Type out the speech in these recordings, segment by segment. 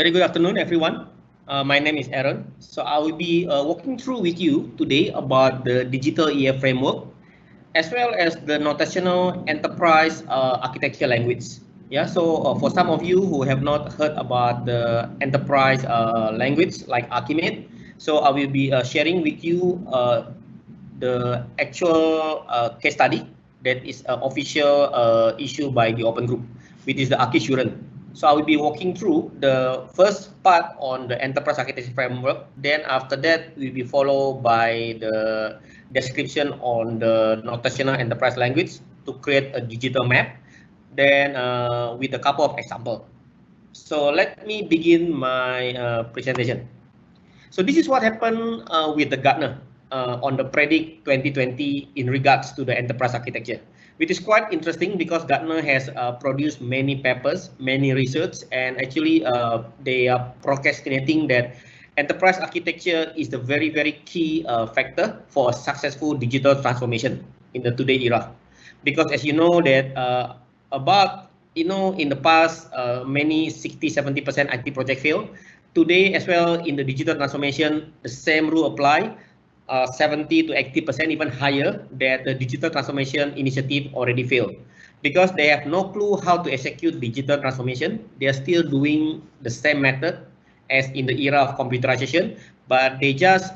Very good afternoon, everyone. My name is Aaron. So I will be walking through with you today about the digital EF framework, as well as the notational enterprise architecture language. Yeah. So for some of you who have not heard about the enterprise language like ArchiMate, so I will be sharing with you the actual case study that is official issue by the Open Group, which is the Architecture. So I will be walking through the first part on the enterprise architecture framework. Then after that, will be followed by the description on the notational enterprise language to create a digital map. Then with a couple of examples. So let me begin my presentation. So this is what happened with the Gartner on the Predict 2020 in regards to the enterprise architecture, which is quite interesting because Gartner has produced many papers, many research, and actually they are procrastinating that enterprise architecture is the very, very key factor for a successful digital transformation in the today era. Because as you know that in the past, many 60-70% IT project fail. Today as well in the digital transformation, the same rule apply. 70 to 80%, even higher, that the digital transformation initiative already failed because they have no clue how to execute digital transformation. They are still doing the same method as in the era of computerization, but they just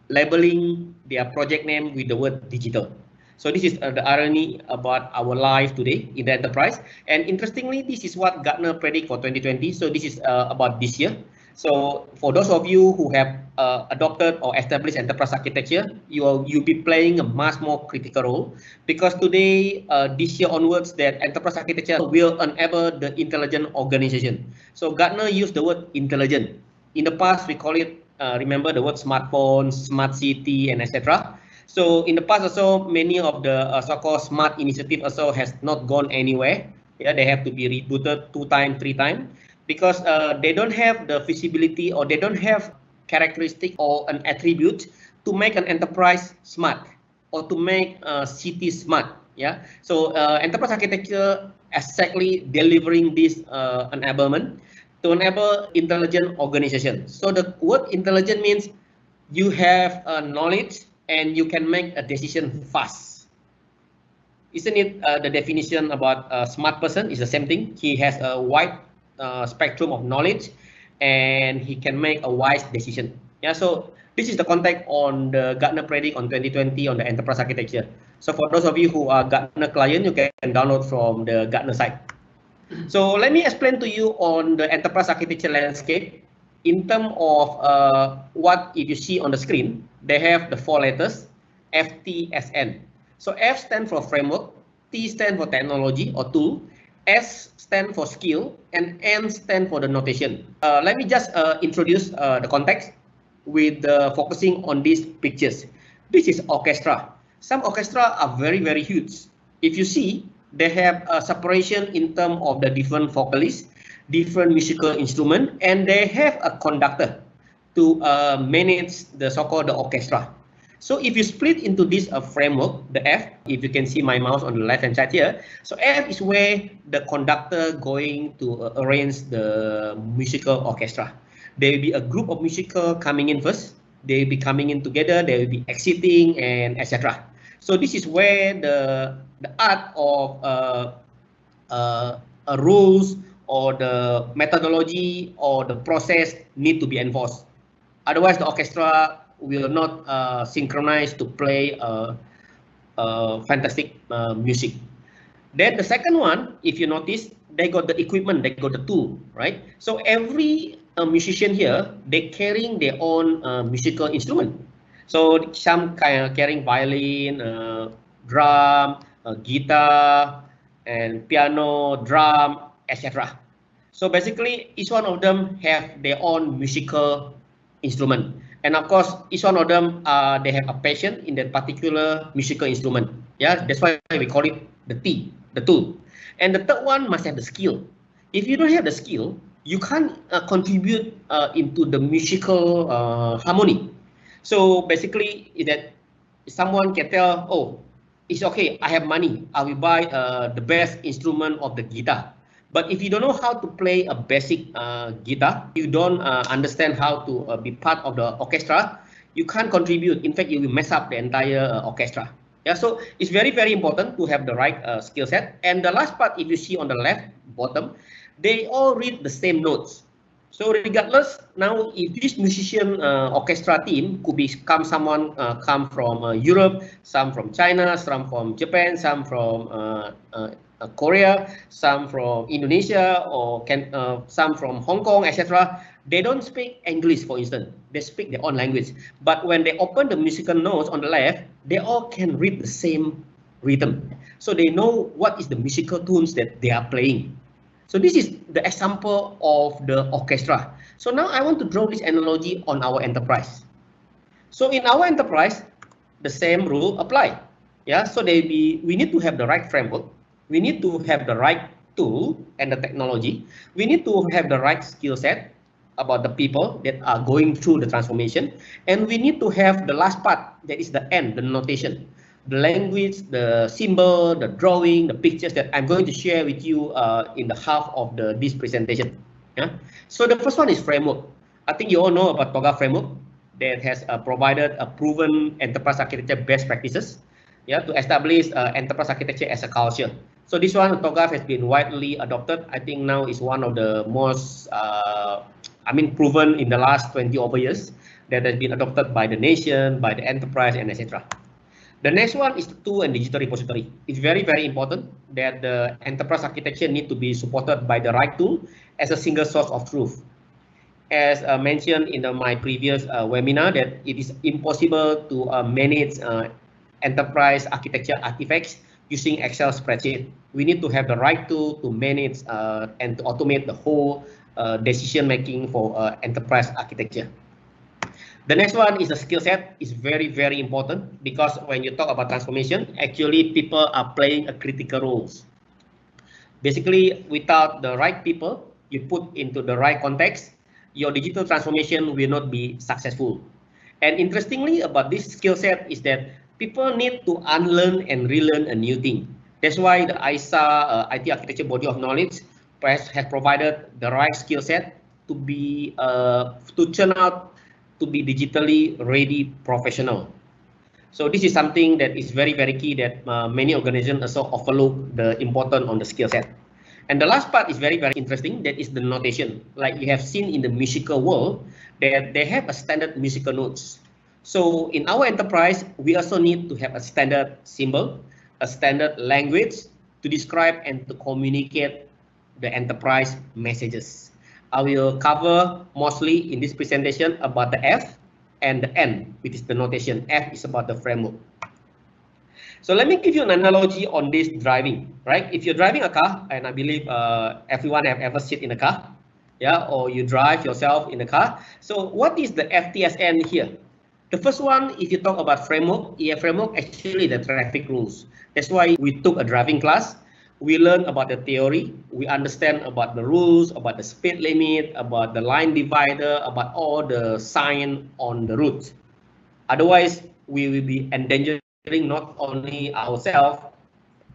labeling their project name with the word digital. So this is the irony about our life today in the enterprise. And interestingly, this is what Gartner predict for 2020. So this is about this year. So for those of you who have adopted or established enterprise architecture, you'll be playing a much more critical role because today, this year onwards, that enterprise architecture will enable the intelligent organization. So Gartner used the word intelligent. In the past, we call it, remember the word smartphone, smart city, and etc. So in the past also, many of the so-called smart initiative also has not gone anywhere. Yeah, they have to be rebooted 2 times, 3 times because they don't have the feasibility or they don't have characteristic or an attribute to make an enterprise smart or to make a city smart. Yeah, so enterprise architecture exactly delivering this enablement to enable intelligent organization. So the word intelligent means you have knowledge and you can make a decision fast. Isn't it the definition about a smart person is the same thing? He has a wide spectrum of knowledge and he can make a wise decision. Yeah, so this is the context on the Gartner predict on 2020 on the enterprise architecture. So for those of you who are Gartner client, you can download from the Gartner site. So let me explain to you on the enterprise architecture landscape in terms of what if you see on the screen, they have the 4 letters FTSN. So F stands for framework, T stands for technology or tool, S stands for skill, and N stands for the notation. Let me just introduce the context with focusing on these pictures. This is orchestra. Some orchestra are very, very huge. If you see, they have a separation in terms of the different vocalists, different musical instrument, and they have a conductor to manage the so-called the orchestra. So if you split into this framework, the F, if you can see my mouse on the left-hand side here, so F is where the conductor going to arrange the musical orchestra. There will be a group of musical coming in first, they will be coming in together, they will be exiting, and etc. So this is where the art of rules or the methodology or the process need to be enforced. Otherwise, the orchestra will not synchronize to play fantastic music. Then the second one, if you notice, they got the equipment, they got the tool, right? So every musician here, they carrying their own musical instrument. So some kind of carrying violin, drum, guitar, and piano, drum, etc. So basically, each one of them have their own musical instrument. And of course, each one of them, they have a passion in that particular musical instrument. Yeah, that's why we call it the T, the tool. And the third one must have the skill. If you don't have the skill, you can't contribute into the musical harmony. So basically, that someone can tell, oh, it's okay, I have money, I will buy the best instrument of the guitar. But if you don't know how to play a basic guitar, you don't understand how to be part of the orchestra, you can't contribute. In fact, you will mess up the entire orchestra. Yeah, so it's very, very important to have the right skill set. And the last part, if you see on the left bottom, they all read the same notes. So regardless, now if this musician orchestra team could become someone come from Europe, some from China, some from Japan, some from Korea, some from Indonesia, or some from Hong Kong, etc. They don't speak English, for instance. They speak their own language. But when they open the musical notes on the left, they all can read the same rhythm. So they know what is the musical tunes that they are playing. So this is the example of the orchestra. So now I want to draw this analogy on our enterprise. So in our enterprise, the same rule apply. Yeah, so we need to have the right framework. We need to have the right tool and the technology. We need to have the right skill set about the people that are going through the transformation. And we need to have the last part, that is the end, the notation. The language, the symbol, the drawing, the pictures that I'm going to share with you in the half of this presentation. Yeah. So the first one is framework. I think you all know about TOGAF framework that has provided a proven enterprise architecture best practices, yeah, to establish enterprise architecture as a culture. So this one, TOGAF, has been widely adopted. I think now is one of the most, proven in the last 20 over years, that has been adopted by the nation, by the enterprise, and etc. The next one is the tool and digital repository. It's very, very important that the enterprise architecture need to be supported by the right tool as a single source of truth. As mentioned in my previous webinar, that it is impossible to manage enterprise architecture artifacts using Excel spreadsheet. We need to have the right tool to manage and to automate the whole decision making for enterprise architecture. The next one is a skill set. Is very, very important, because when you talk about transformation, actually people are playing a critical roles. Basically, without the right people you put into the right context, your digital transformation will not be successful. And interestingly about this skill set is that people need to unlearn and relearn a new thing. That's why the ISA IT Architecture Body of Knowledge has provided the right skill set to be to turn out to be digitally ready professional. So this is something that is very, very key, that many organizations also overlook the importance on the skill set. And the last part is very, very interesting. That is the notation. Like you have seen in the musical world, that they have a standard musical notes. So in our enterprise, we also need to have a standard symbol, a standard language to describe and to communicate the enterprise messages. I will cover mostly in this presentation about the F and the N, which is the notation. F is about the framework. So let me give you an analogy on this driving, right? If you're driving a car, and I believe everyone have ever sit in a car, yeah, or you drive yourself in a car. So what is the FTSN here? The first one, if you talk about framework, EF framework, actually the traffic rules. That's why we took a driving class. We learn about the theory, we understand about the rules, about the speed limit, about the line divider, about all the sign on the route. Otherwise, we will be endangering not only ourselves,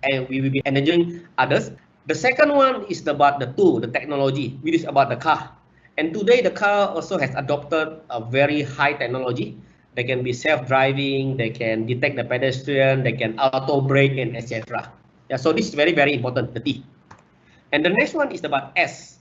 and we will be endangering others. The second one is about the tool, the technology, which is about the car. And today the car also has adopted a very high technology. They can be self-driving, they can detect the pedestrian, they can auto brake, and etc. Yeah, so this is very, very important, the T. And the next one is about S.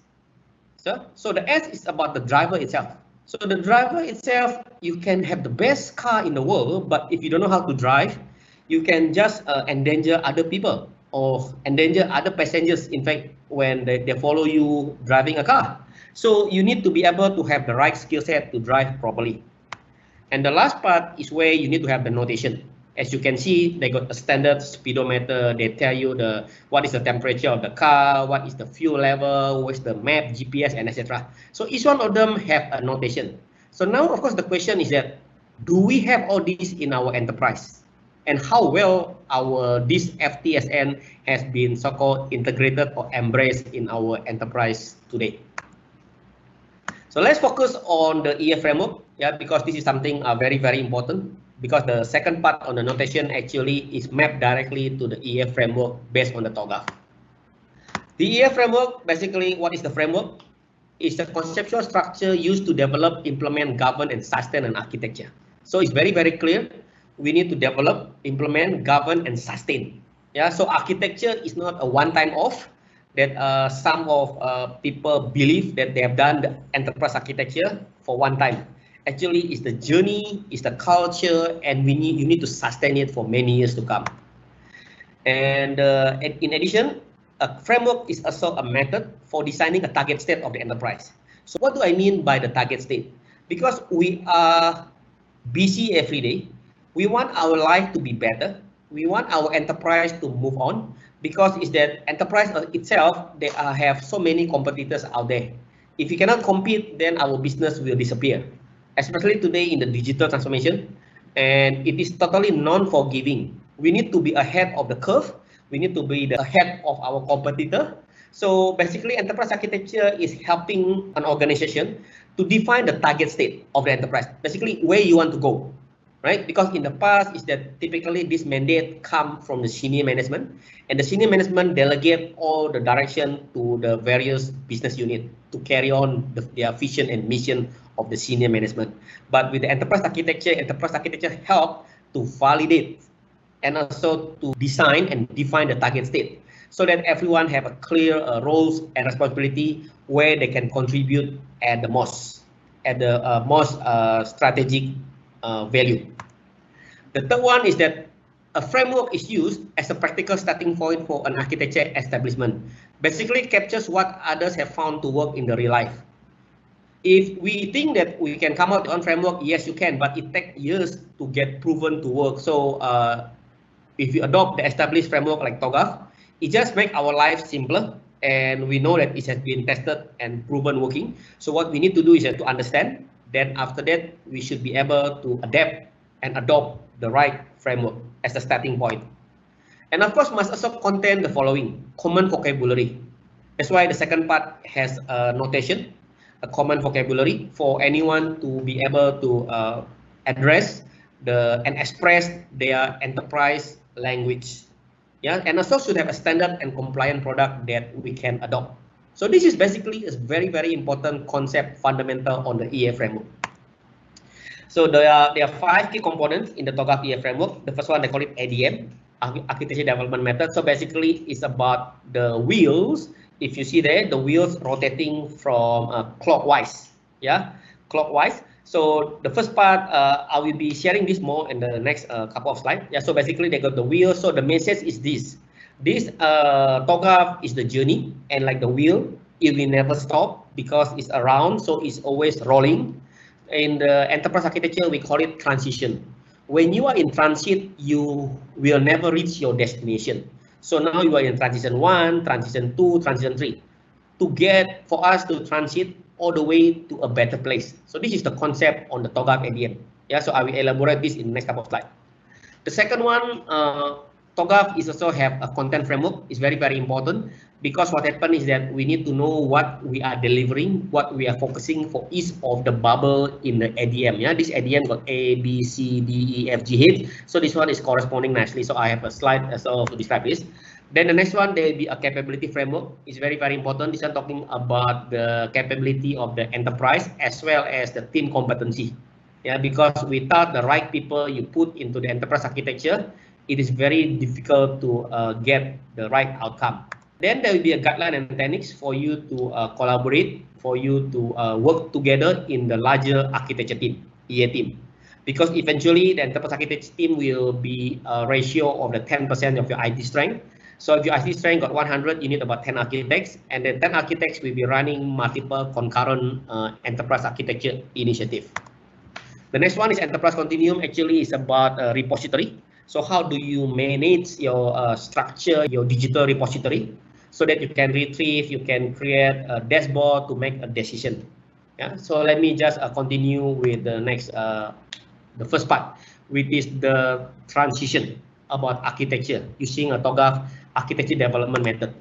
So the S is about the driver itself. So the driver itself, you can have the best car in the world, but if you don't know how to drive, you can just endanger other people or endanger other passengers, in fact, when they follow you driving a car. So you need to be able to have the right skill set to drive properly. And the last part is where you need to have the notation. As you can see, they got a standard speedometer. They tell you what is the temperature of the car, what is the fuel level, what's the map, GPS, and etc. So each one of them have a notation. So now, of course, the question is that, do we have all these in our enterprise? And how well this FTSN has been so-called integrated or embraced in our enterprise today? So let's focus on the EF framework, yeah, because this is something very, very important. Because the second part on the notation actually is mapped directly to the EF framework based on the TOGAF. The EA framework, basically, what is the framework? It's a conceptual structure used to develop, implement, govern, and sustain an architecture. So it's very, very clear. We need to develop, implement, govern, and sustain. Yeah, so architecture is not a one-time off that some of people believe that they have done the enterprise architecture for one time. Actually, it's the journey, it's the culture, and you need to sustain it for many years to come. And in addition, a framework is also a method for designing a target state of the enterprise. So what do I mean by the target state? Because we are busy every day, we want our life to be better. We want our enterprise to move on, because it's that enterprise itself, they have so many competitors out there. If we cannot compete, then our business will disappear, especially today in the digital transformation, and it is totally non-forgiving. We need to be ahead of the curve. We need to be ahead of our competitor. So basically, enterprise architecture is helping an organization to define the target state of the enterprise, basically where you want to go, right? Because in the past, is that typically this mandate come from the senior management, and the senior management delegate all the direction to the various business unit to carry on their vision and mission of the senior management. But with the enterprise architecture help to validate and also to design and define the target state, so that everyone have a clear roles and responsibility where they can contribute at the most strategic value. The third one is that a framework is used as a practical starting point for an architecture establishment. Basically captures what others have found to work in the real life. If we think that we can come out with one framework, yes, you can, but it takes years to get proven to work. So if you adopt the established framework like TOGAF, it just makes our life simpler, and we know that it has been tested and proven working. So what we need to do is to understand. Then after that, we should be able to adapt and adopt the right framework as a starting point. And of course, must also contain the following: common vocabulary. That's why the second part has a notation, a common vocabulary for anyone to be able to address and express their enterprise language. Yeah, and also should have a standard and compliant product that we can adopt. So this is basically a very, very important concept, fundamental on the EA framework. So there are 5 key components in the TOGAF EA framework. The first one, they call it ADM, Architecture Development Method. So basically, it's about the wheels. If you see there, the wheels rotating from clockwise. Yeah, clockwise. So the first part, I will be sharing this more in the next couple of slides. Yeah, so basically they got the wheel. So the message is this. This TOGAF is the journey, and like the wheel, it will never stop because it's around, so it's always rolling. In the enterprise architecture, we call it transition. When you are in transit, you will never reach your destination. So now you are in transition 1, transition 2, transition 3. For us to transit all the way to a better place. So this is the concept on the TOGAF ADM. Yeah, so I will elaborate this in the next couple of slides. The second one, TOGAF is also have a content framework. It's very, very important, because what happens is that we need to know what we are delivering, what we are focusing for each of the bubble in the ADM. Yeah, this ADM got A, B, C, D, E, F, G, H. So this one is corresponding nicely. So I have a slide as well to describe this. Then the next one, there will be a capability framework. It's very, very important. This is talking about the capability of the enterprise as well as the team competency. Yeah, because without the right people you put into the enterprise architecture, it is very difficult to get the right outcome. Then there will be a guideline and techniques for you to collaborate, for you to work together in the larger architecture team, EA team. Because eventually the enterprise architecture team will be a ratio of the 10% of your IT strength. So if your IT strength got 100, you need about 10 architects, and then 10 architects will be running multiple concurrent enterprise architecture initiative. The next one is enterprise continuum. Actually, it's about a repository. So how do you manage your structure, your digital repository, so that you can retrieve, you can create a dashboard to make a decision. Yeah. So let me just continue with the next, the first part, which is the transition about architecture using a TOGAF Architecture Development Method.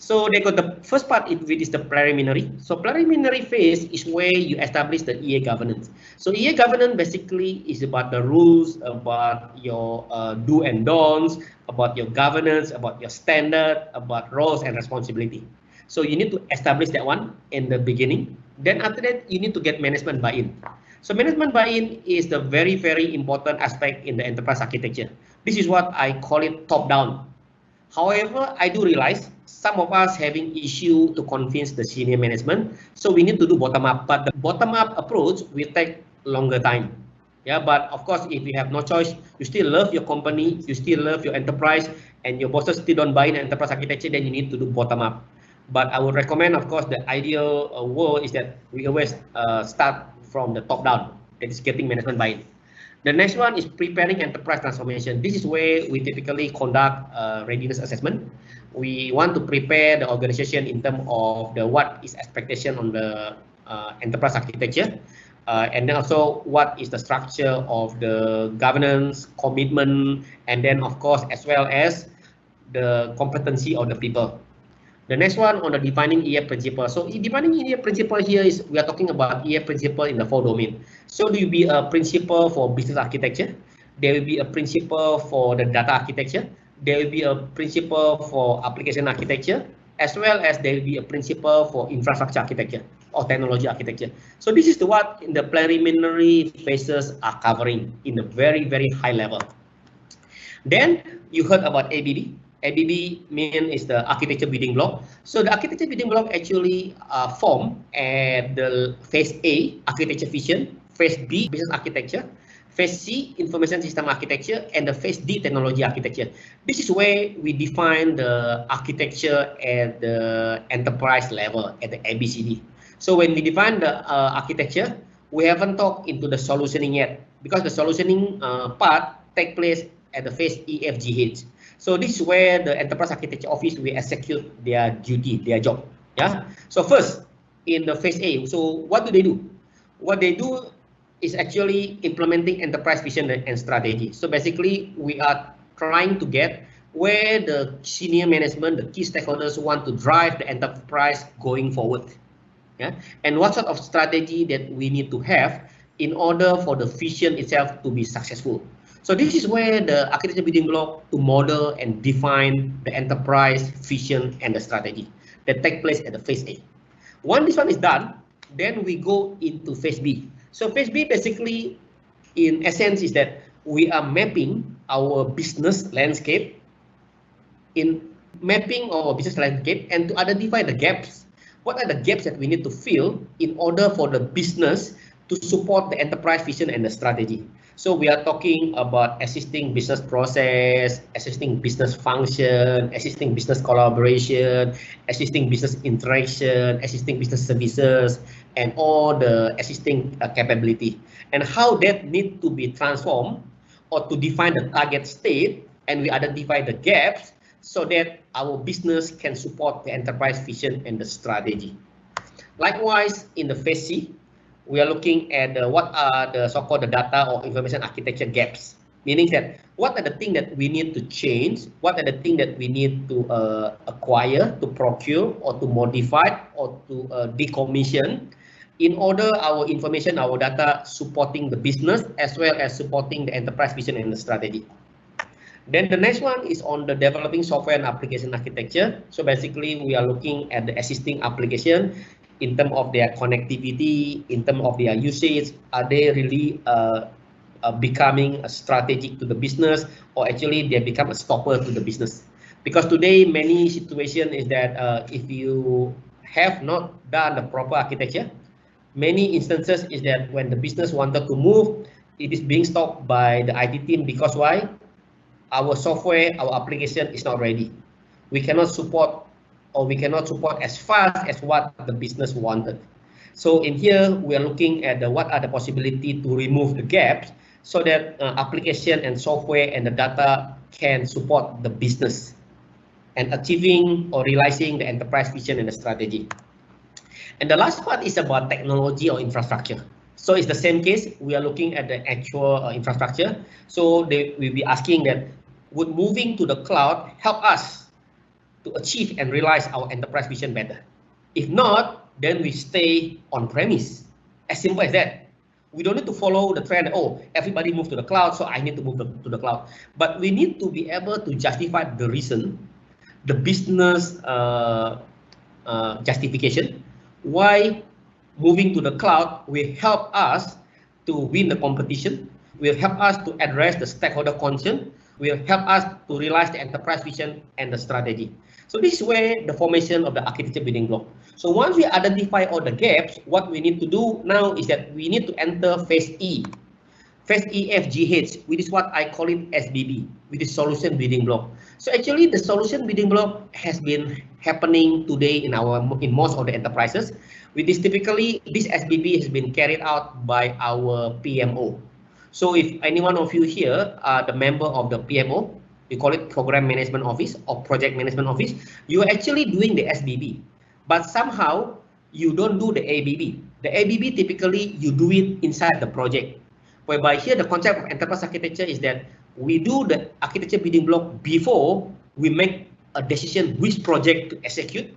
So they got the first part, which is the preliminary. So preliminary phase is where you establish the EA governance. So EA governance basically is about the rules, about your do and don'ts, about your governance, about your standard, about roles and responsibility. So you need to establish that one in the beginning. Then after that, you need to get management buy-in. So management buy-in is the very, very important aspect in the enterprise architecture. This is what I call it top-down. However, I do realize some of us having issue to convince the senior management, so we need to do bottom-up. But the bottom-up approach will take longer time. Yeah, but of course, if you have no choice, you still love your company, you still love your enterprise, and your bosses still don't buy in enterprise architecture, then you need to do bottom-up. But I would recommend, of course, the ideal world is that we always start from the top-down, that is getting management buy-in. The next one is preparing enterprise transformation. This is where we typically conduct readiness assessment. We want to prepare the organization in terms of what is expectation on the enterprise architecture, and then also what is the structure of the governance, commitment, and then of course as well as the competency of the people. The next one on the defining EA principle. So defining EA principle here is we are talking about EA principle in the 4 domain. So there will be a principle for business architecture. There will be a principle for the data architecture. There will be a principle for application architecture, as well as there will be a principle for infrastructure architecture or technology architecture. So this is the what in the preliminary phases are covering in a very, very high level. Then you heard about ABB. ABB is the architecture building block. So the architecture building block actually form at the phase A, architecture vision, phase B, business architecture, phase C, information system architecture, and the phase D, technology architecture. This is where we define the architecture at the enterprise level, at the ABCD. So when we define the architecture, we haven't talked into the solutioning yet, because the solutioning part take place at the phase EFGH. So this is where the enterprise architecture office will execute their duty, their job. Yeah. So first, in the phase A, so what do they do? What they do is actually implementing enterprise vision and strategy. So basically, we are trying to get where the senior management, the key stakeholders want to drive the enterprise going forward. Yeah. And what sort of strategy that we need to have in order for the vision itself to be successful. So this is where the architecture building block to model and define the enterprise vision and the strategy that take place at the phase A. Once this one is done, then we go into phase B. So phase B basically, in essence, is that we are mapping our business landscape, and to identify the gaps. What are the gaps that we need to fill in order for the business to support the enterprise vision and the strategy? So we are talking about assisting business process, assisting business function, assisting business collaboration, assisting business interaction, assisting business services, and all the assisting capability. And how that need to be transformed or to define the target state, and we identify the gaps so that our business can support the enterprise vision and the strategy. Likewise, in the phase C, we are looking at what are the so-called data or information architecture gaps, meaning that what are the things that we need to change, what are the things that we need to acquire, to procure, or to modify, or to decommission, in order our information, our data supporting the business as well as supporting the enterprise vision and the strategy. Then the next one is on the developing software and application architecture. So basically, we are looking at the existing application in terms of their connectivity, in terms of their usage. Are they really becoming a strategic to the business, or actually they become a stopper to the business? Because today, many situation is that if you have not done the proper architecture, many instances is that when the business wanted to move, it is being stopped by the IT team. Because why? Our software, our application is not ready. We cannot support, or we cannot support as fast as what the business wanted. So in here, we are looking at what are the possibility to remove the gaps so that application and software and the data can support the business and achieving or realizing the enterprise vision and the strategy. And the last part is about technology or infrastructure. So it's the same case. We are looking at the actual infrastructure. So they will be asking that, would moving to the cloud help us to achieve and realize our enterprise vision better. If not, then we stay on premise. As simple as that. We don't need to follow the trend. Oh, everybody move to the cloud, so I need to move to the cloud. But we need to be able to justify the reason, the business justification, why moving to the cloud will help us to win the competition, will help us to address the stakeholder concern, will help us to realize the enterprise vision and the strategy. So this is where the formation of the architecture building block. So once we identify all the gaps, what we need to do now is that we need to enter phase E. Phase EFGH, which is what I call it SBB, which is solution building block. So actually the solution building block has been happening today in most of the enterprises. With this, typically this SBB has been carried out by our PMO. So if any one of you here are the member of the PMO, we call it Program Management Office or Project Management Office, you are actually doing the SBB, but somehow you don't do the ABB. The ABB typically you do it inside the project, whereby here the concept of enterprise architecture is that we do the architecture building block before we make a decision which project to execute,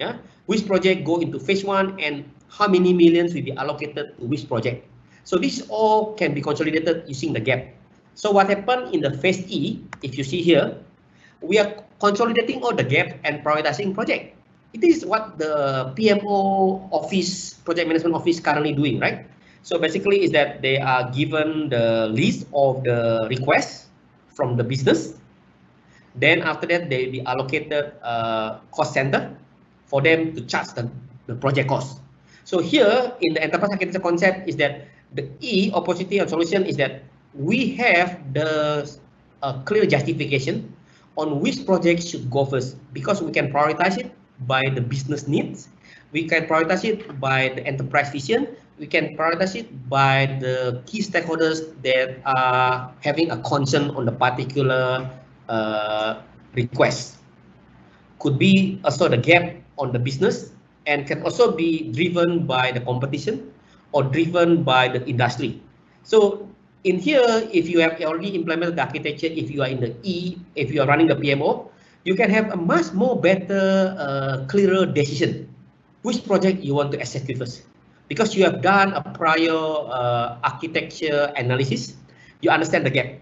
yeah, which project go into phase 1 and how many millions will be allocated to which project. So this all can be consolidated using the gap. So what happened in the phase E, if you see here, we are consolidating all the gap and prioritizing project. It is what the PMO office, project management office currently doing, right? So basically is that they are given the list of the requests from the business. Then after that, they will be allocated cost center for them to charge the project cost. So here in the enterprise architecture concept is that the E, opportunity and solution, is that we have the clear justification on which project should go first, because we can prioritize it by the business needs, we can prioritize it by the enterprise vision, we can prioritize it by the key stakeholders that are having a concern on the particular request. Could be also the gap on the business and can also be driven by the competition or driven by the industry. So in here, if you have already implemented the architecture, if you are in the E, if you are running the PMO, you can have a much more better, clearer decision which project you want to execute first, because you have done a prior architecture analysis. You understand the gap.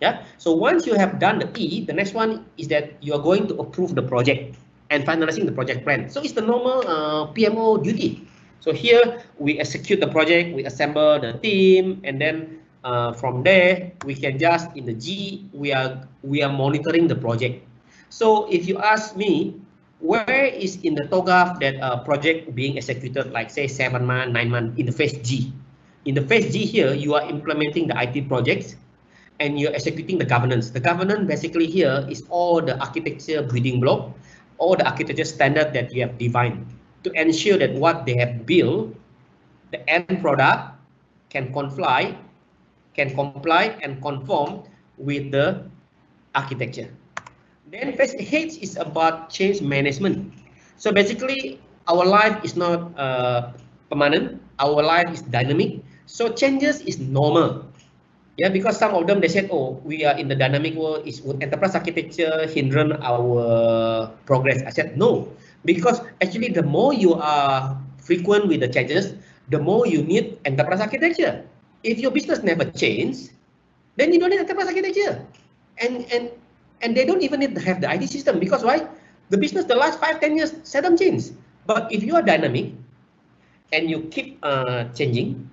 Yeah. So once you have done the E, the next one is that you are going to approve the project and finalizing the project plan. So it's the normal PMO duty. So here we execute the project, we assemble the team, and then from there we can just in the G we are monitoring the project. So if you ask me, where is in the TOGAF that project being executed, like say 7 months, 9 months in the phase G? In the phase G here, you are implementing the IT projects and you're executing the governance. The governance basically here is all the architecture building block, all the architecture standard that you have defined to ensure that what they have built, the end product can comply and conform with the architecture. Then phase H is about change management. So basically, our life is not permanent. Our life is dynamic. So changes is normal. Yeah, because some of them they said, oh, we are in the dynamic world. Would enterprise architecture hinder our progress? I said no, because actually the more you are frequent with the changes, the more you need enterprise architecture. If your business never changes, then you don't need enterprise architecture. And they don't even need to have the IT system, because why? The business the last 5-10 years seldom change. But if you are dynamic and you keep changing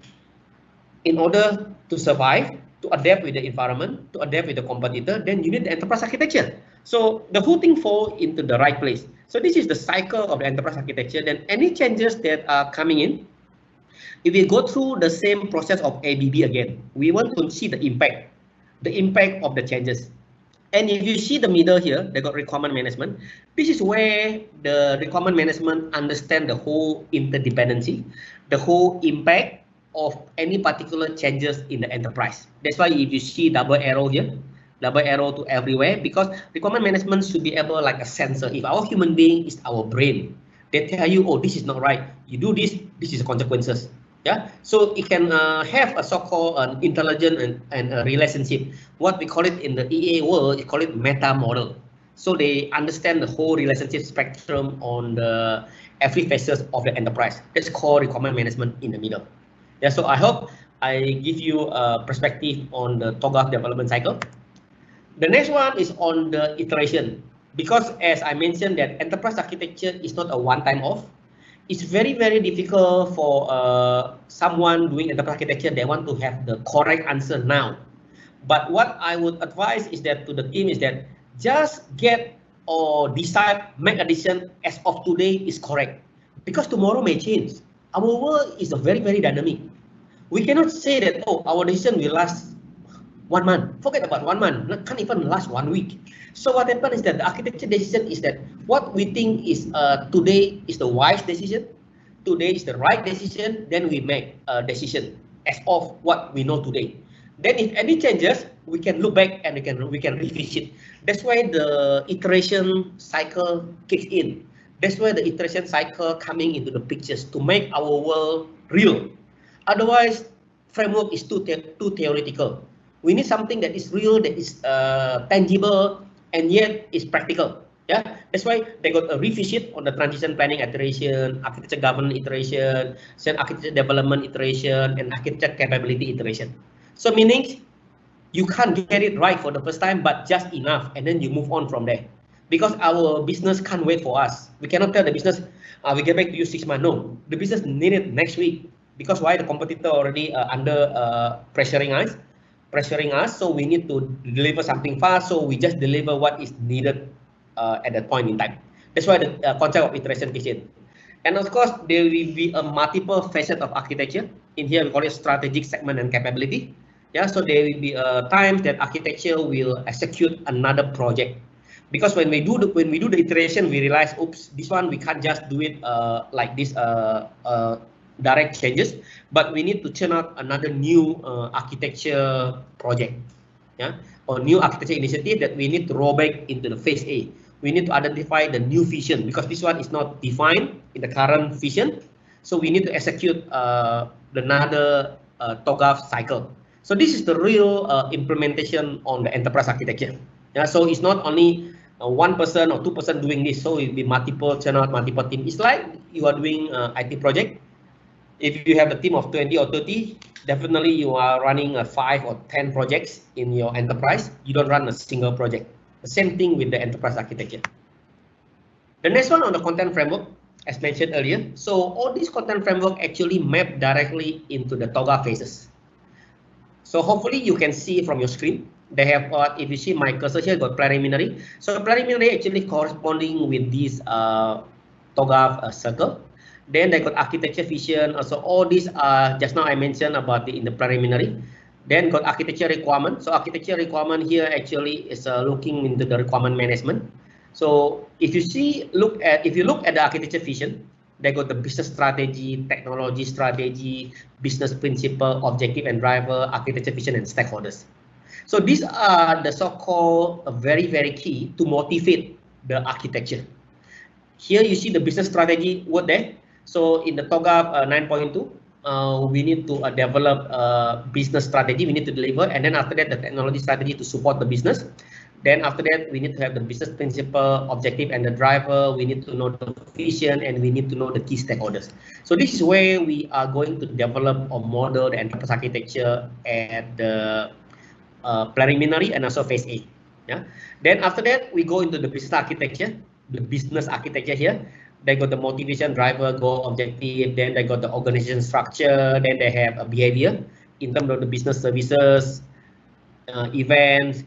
in order to survive, to adapt with the environment, to adapt with the competitor, then you need the enterprise architecture. So the whole thing falls into the right place. So this is the cycle of the enterprise architecture. Then any changes that are coming in, if we go through the same process of ABB again, we want to see the impact of the changes. And if you see the middle here, they got requirement management. This is where the requirement management understand the whole interdependency, the whole impact of any particular changes in the enterprise. That's why if you see double arrow here, double arrow to everywhere, because requirement management should be able like a sensor. If our human being is our brain, they tell you, oh, this is not right. You do this, this is the consequences. Yeah, so it can have a so-called an intelligent and a relationship. What we call it in the EA world, we call it meta model. So they understand the whole relationship spectrum on the every phases of the enterprise. That's called requirement management in the middle. Yeah, so I hope I give you a perspective on the TOGAF development cycle. The next one is on the iteration, because as I mentioned that enterprise architecture is not a one-time off. It's very, very difficult for someone doing enterprise architecture. They want to have the correct answer now. But what I would advise is that to the team is that just get or decide, make a decision as of today is correct, because tomorrow may change. Our world is a very, very dynamic. We cannot say that, oh, our decision will last 1 month. Forget about 1 month. Can't even last 1 week. So what happens is that the architecture decision is that what we think is today is the wise decision, today is the right decision, then we make a decision as of what we know today. Then if any changes, we can look back and we can revisit. That's why the iteration cycle kicks in. That's why the iteration cycle coming into the pictures to make our world real. Otherwise, framework is too theoretical. We need something that is real, that is tangible, and yet is practical. Yeah, that's why they got a revisit on the transition planning iteration, architecture governance iteration, then architecture development iteration, and architecture capability iteration. So meaning you can't get it right for the first time, but just enough, and then you move on from there. Because our business can't wait for us. We cannot tell the business, we get back to you 6 months. No, the business need it next week. Because why? The competitor already under pressuring us, so we need to deliver something fast, so we just deliver what is needed at that point in time. That's why the concept of iteration kicks in. And of course, there will be a multiple facet of architecture. In here, we call it strategic, segment, and capability. Yeah, so there will be times that architecture will execute another project. Because when we do the iteration, we realize, oops, this one we can't just do it like this direct changes, but we need to churn out another new architecture project, yeah, or new architecture initiative that we need to roll back into the phase A. We need to identify the new vision, because this one is not defined in the current vision, so we need to execute another TOGAF cycle. So this is the real implementation on the enterprise architecture. Yeah, so it's not only 1 person or 2 person doing this, so it will be multiple channel, multiple team. It's like you are doing IT project. If you have a team of 20 or 30, definitely you are running 5 or 10 projects in your enterprise. You don't run a single project. The same thing with the enterprise architecture. The next one on the content framework, as mentioned earlier. So all these content framework actually map directly into the TOGAF phases. So hopefully you can see from your screen. They have, if you see my cursor here, got preliminary. So preliminary actually corresponding with this TOGAF circle. Then they got architecture vision. Also, all these just now I mentioned about in the preliminary. Then got architecture requirement. So architecture requirement here actually is looking into the requirement management. So if you look at the architecture vision, they got the business strategy, technology strategy, business principle, objective and driver, architecture vision, and stakeholders. So these are the so-called very, very key to motivate the architecture. Here you see the business strategy word there. So in the TOGAF 9.2, we need to develop a business strategy. We need to deliver, and then after that, the technology strategy to support the business. Then after that, we need to have the business principle, objective, and the driver. We need to know the vision, and we need to know the key stakeholders. So this is where we are going to develop or model the enterprise architecture at the preliminary and also phase A. Yeah. Then after that, we go into the business architecture. The business architecture here. They got the motivation, driver, goal, objective. Then they got the organization structure. Then they have a behavior in terms of the business services, events,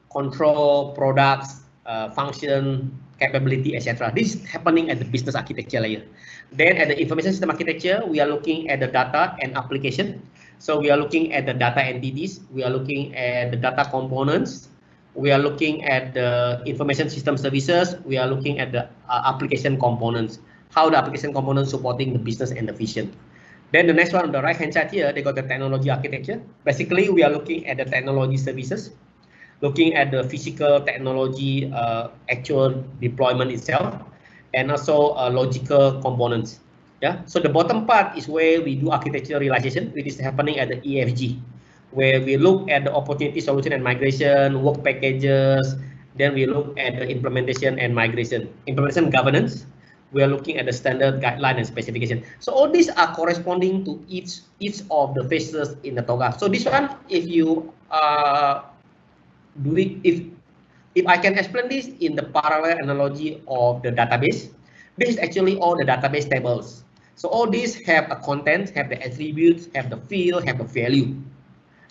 control, products, function, capability, etc. This is happening at the business architecture layer. Then at the information system architecture, we are looking at the data and application. So we are looking at the data entities. We are looking at the data components. We are looking at the information system services. We are looking at the application components, how the application components supporting the business and the vision. Then the next one on the right hand side here, they got the technology architecture. Basically, we are looking at the technology services, looking at the physical technology actual deployment itself, and also logical components. Yeah. So the bottom part is where we do architecture realization, which is happening at the EFG, where we look at the opportunity, solution, and migration, work packages, Then we look at the implementation and migration. Implementation governance, we are looking at the standard guideline and specification. So all these are corresponding to each of the phases in the TOGAF. So this one, if you if I can explain this in the parallel analogy of the database, this is actually all the database tables. So all these have a content, have the attributes, have the field, have the value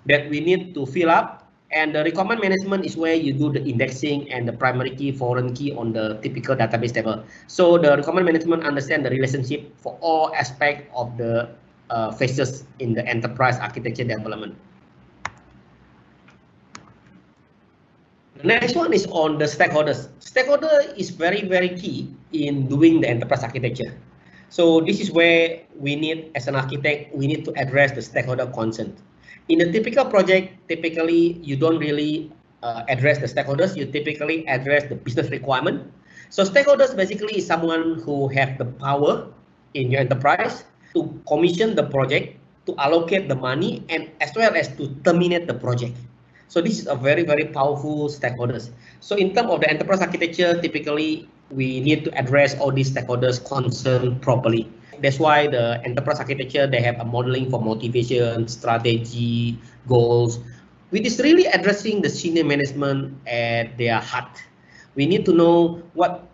that we need to fill up. And the requirement management is where you do the indexing and the primary key, foreign key on the typical database table. So the requirement management understand the relationship for all aspects of the phases in the enterprise architecture development. The next one is on the stakeholders. Stakeholder is very, very key in doing the enterprise architecture. So this is where we need, as an architect, we need to address the stakeholder concern. In a typical project, typically you don't really address the stakeholders. You typically address the business requirement. So stakeholders basically is someone who have the power in your enterprise to commission the project, to allocate the money, and as well as to terminate the project. So this is a very, very powerful stakeholders. So in terms of the enterprise architecture, typically we need to address all these stakeholders' concern properly. That's why the enterprise architecture, they have a modeling for motivation, strategy, goals, which is really addressing the senior management at their heart. We need to know what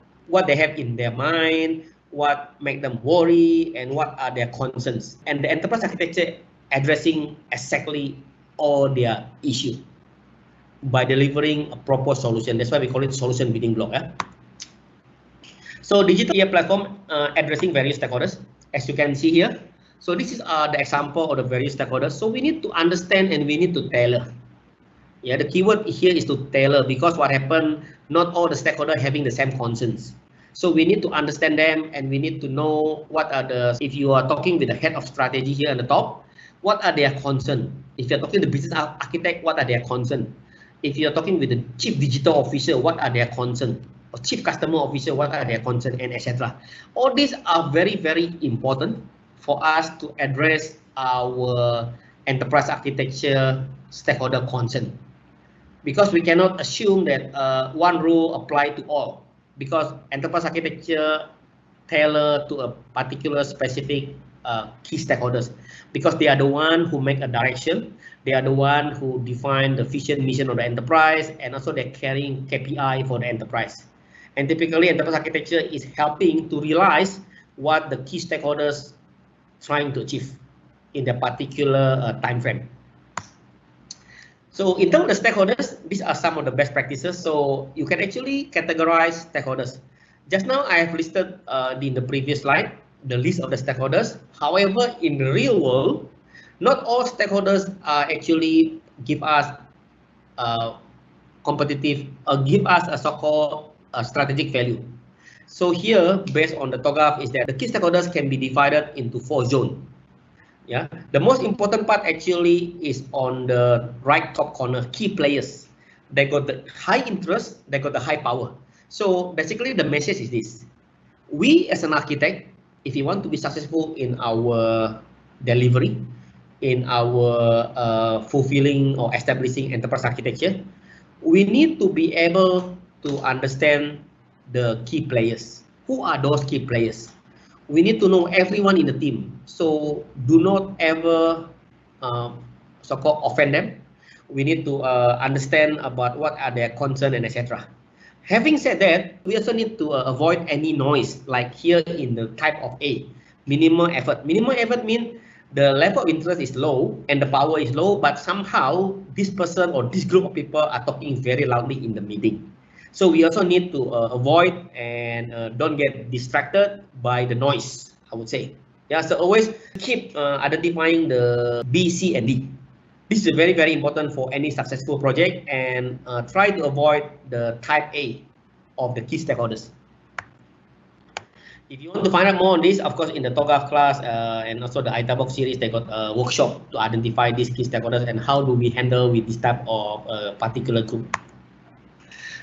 they have in their mind, what make them worry, and what are their concerns. And the enterprise architecture addressing exactly all their issues by delivering a proper solution. That's why we call it solution building block. So digital platform addressing various stakeholders, as you can see here. So this is the example of the various stakeholders. So we need to understand and we need to tailor. Yeah, the keyword here is to tailor, because what happened, not all the stakeholders having the same concerns. So we need to understand them and we need to know what are the, if you are talking with the head of strategy here on the top, what are their concerns? If you're talking to the business architect, what are their concerns? If you're talking with the chief digital officer, what are their concerns? Or chief customer officer, what are their concerns, and etc. All these are very, very important for us to address our enterprise architecture stakeholder concern. Because we cannot assume that one rule apply to all, because enterprise architecture tailor to a particular specific key stakeholders, because they are the one who make a direction, they are the one who define the vision, mission of the enterprise, and also they're carrying KPI for the enterprise. And typically enterprise architecture is helping to realize what the key stakeholders trying to achieve in the particular time frame. So in terms of the stakeholders, these are some of the best practices. So you can actually categorize stakeholders. Just now I have listed in the previous slide the list of the stakeholders. However, in the real world, not all stakeholders actually give us competitive, give us a so-called strategic value. So here, based on the TOGAF, is that the key stakeholders can be divided into 4 zones. Yeah, the most important part actually is on the right top corner, key players. They got the high interest, they got the high power. So basically the message is this: we as an architect, if you want to be successful in our delivery, in our fulfilling or establishing enterprise architecture, we need to be able to understand the key players. Who are those key players? We need to know everyone in the team. So do not ever so-called offend them. We need to understand about what are their concerns and etc. Having said that, we also need to avoid any noise, like here in the type of A, minimal effort. Minimal effort means the level of interest is low and the power is low, but somehow this person or this group of people are talking very loudly in the meeting. So we also need to avoid and don't get distracted by the noise, I would say. Yeah, so always keep identifying the B, C, and D. This is very, very important for any successful project, and try to avoid the type A of the key stakeholders. If you want to find out more on this, of course, in the TOGAF class and also the ITABOX series, they got a workshop to identify these key stakeholders and how do we handle with this type of particular group.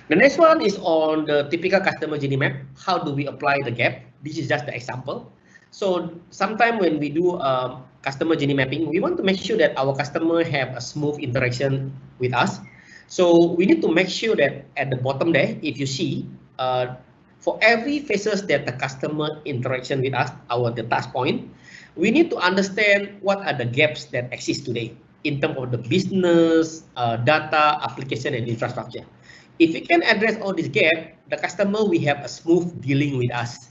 The next one is on the typical customer journey map. How do we apply the gap? This is just the example. So sometimes when we do customer journey mapping, we want to make sure that our customer have a smooth interaction with us. So we need to make sure that at the bottom there, if you see, for every phases that the customer interaction with us, the touch point, we need to understand what are the gaps that exist today in terms of the business, data, application, and infrastructure. If we can address all these gaps, the customer will have a smooth dealing with us.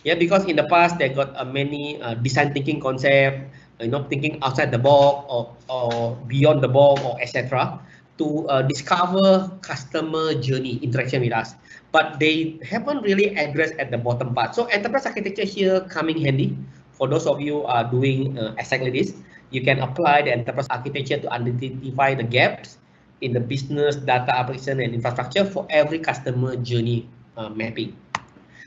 Yeah, because in the past they got many design thinking concept, thinking outside the box or beyond the box or etc. to discover customer journey interaction with us, but they haven't really addressed at the bottom part. So enterprise architecture here coming handy for those of you are doing exactly this. You can apply the enterprise architecture to identify the gaps in the business, data, application, and infrastructure for every customer journey mapping.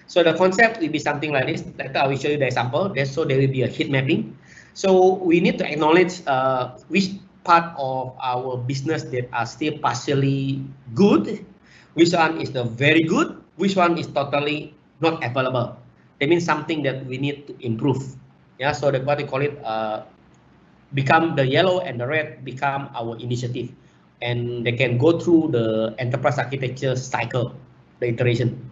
So the concept will be something like this. Later I will show you the example. So there will be a heat mapping. So we need to acknowledge which part of our business that are still partially good, which one is the very good, which one is totally not available. That means something that we need to improve. Yeah, so that what we call it become the yellow and the red become our initiative, and they can go through the enterprise architecture cycle, the iteration.